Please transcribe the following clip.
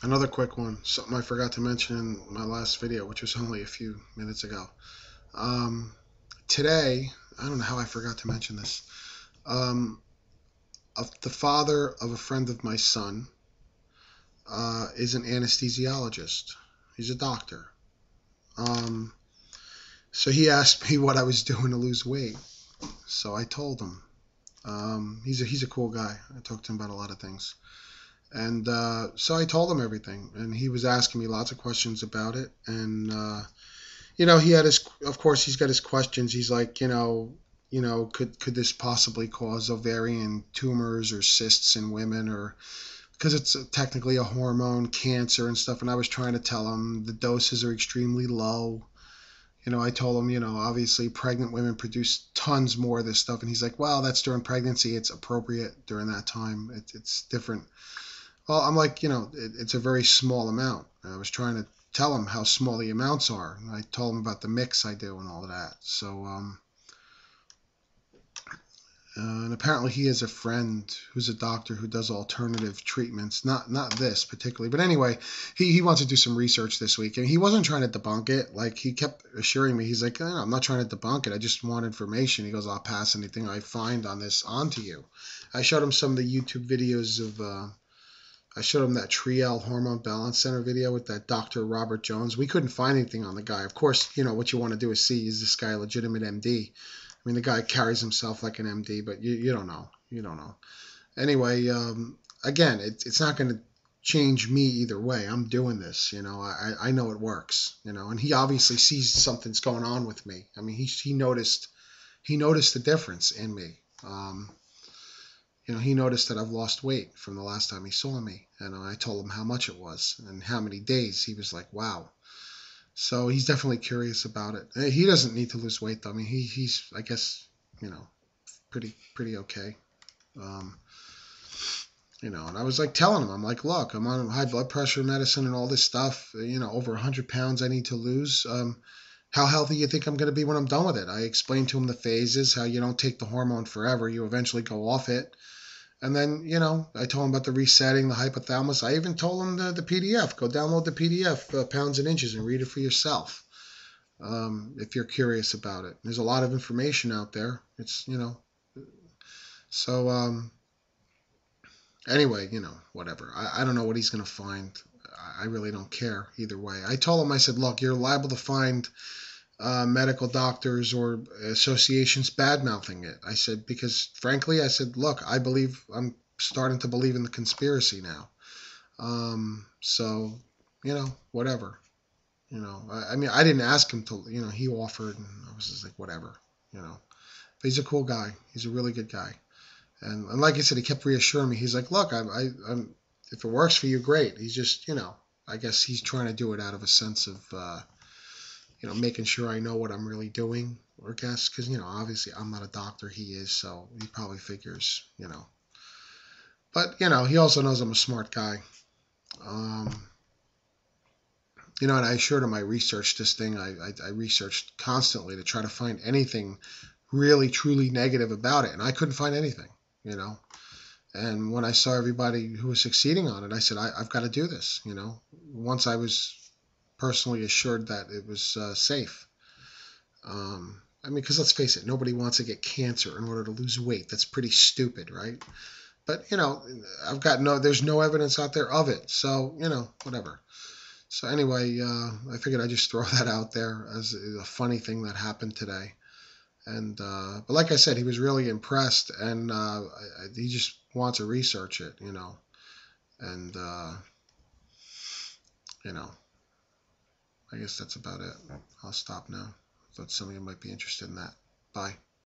Another quick one, something I forgot to mention in my last video, which was only a few minutes ago. Um, Today, I don't know how I forgot to mention this. Um, the father of a friend of my son is an anesthesiologist. He's a doctor. Um, so he asked me what I was doing to lose weight. So I told him. He's a cool guy. I talked to him about a lot of things. And so I told him everything, and he was asking me lots of questions about it. And he had his, of course, he's got his questions. He's like, could this possibly cause ovarian tumors or cysts in women, or because it's technically a hormone cancer and stuff. And I was trying to tell him the doses are extremely low. I told him, obviously pregnant women produce tons more of this stuff. And he's like, well, that's during pregnancy. It's appropriate during that time. It's different. Well, I'm like, it's a very small amount. I was trying to tell him how small the amounts are. I told him about the mix I do and all of that. So, and apparently he has a friend who's a doctor who does alternative treatments. Not this particularly, but anyway, he wants to do some research this week, and he wasn't trying to debunk it. Like, he kept assuring me, he's like, I'm not trying to debunk it. I just want information. He goes, I'll pass anything I find on this on to you. I showed him some of the YouTube videos of. I showed him that Triel Hormone Balance Center video with that Dr. Robert Jones. We couldn't find anything on the guy. Of course, what you want to do is see, is this guy a legitimate MD? I mean, the guy carries himself like an MD, but you don't know. You don't know. Anyway, again, it's not going to change me either way. I'm doing this. I know it works. And he obviously sees something's going on with me. I mean, he noticed the difference in me. He noticed that I've lost weight from the last time he saw me. And I told him how much it was and how many days. He was like, wow. So he's definitely curious about it. He doesn't need to lose weight, though. I mean, he's I guess, pretty okay. Um, and I was like telling him, I'm like, look, I'm on high blood pressure medicine and all this stuff, over 100 pounds I need to lose. How healthy you think I'm going to be when I'm done with it? I explained to him the phases, how you don't take the hormone forever. You eventually go off it. And then, I told him about the resetting, the hypothalamus. I even told him the PDF. Go download the PDF, Pounds and Inches, and read it for yourself if you're curious about it. There's a lot of information out there. It's, So, anyway, whatever. I don't know what he's going to find. I really don't care either way. I told him, I said, look, you're liable to find medical doctors or associations bad-mouthing it. I said, because frankly, I said, look, I'm starting to believe in the conspiracy now. So, whatever. I mean, I didn't ask him to, he offered, and I was just like, whatever, But he's a cool guy. He's a really good guy. And like I said, he kept reassuring me. He's like, look, I'm if it works for you, great. He's just, I guess he's trying to do it out of a sense of, making sure I know what I'm really doing, or guess, because, obviously I'm not a doctor, he is, so he probably figures, But, he also knows I'm a smart guy. And I assured him I researched this thing. I researched constantly to try to find anything really, truly negative about it, and I couldn't find anything, And when I saw everybody who was succeeding on it, I said, I've got to do this, Once I was personally assured that it was safe. I mean, because let's face it, nobody wants to get cancer in order to lose weight. That's pretty stupid, right? But, there's no evidence out there of it. So, whatever. So anyway, I figured I'd just throw that out there as a funny thing that happened today. And, but like I said, he was really impressed, and he just wants to research it, And, I guess that's about it. I'll stop now. I thought some of you might be interested in that. Bye.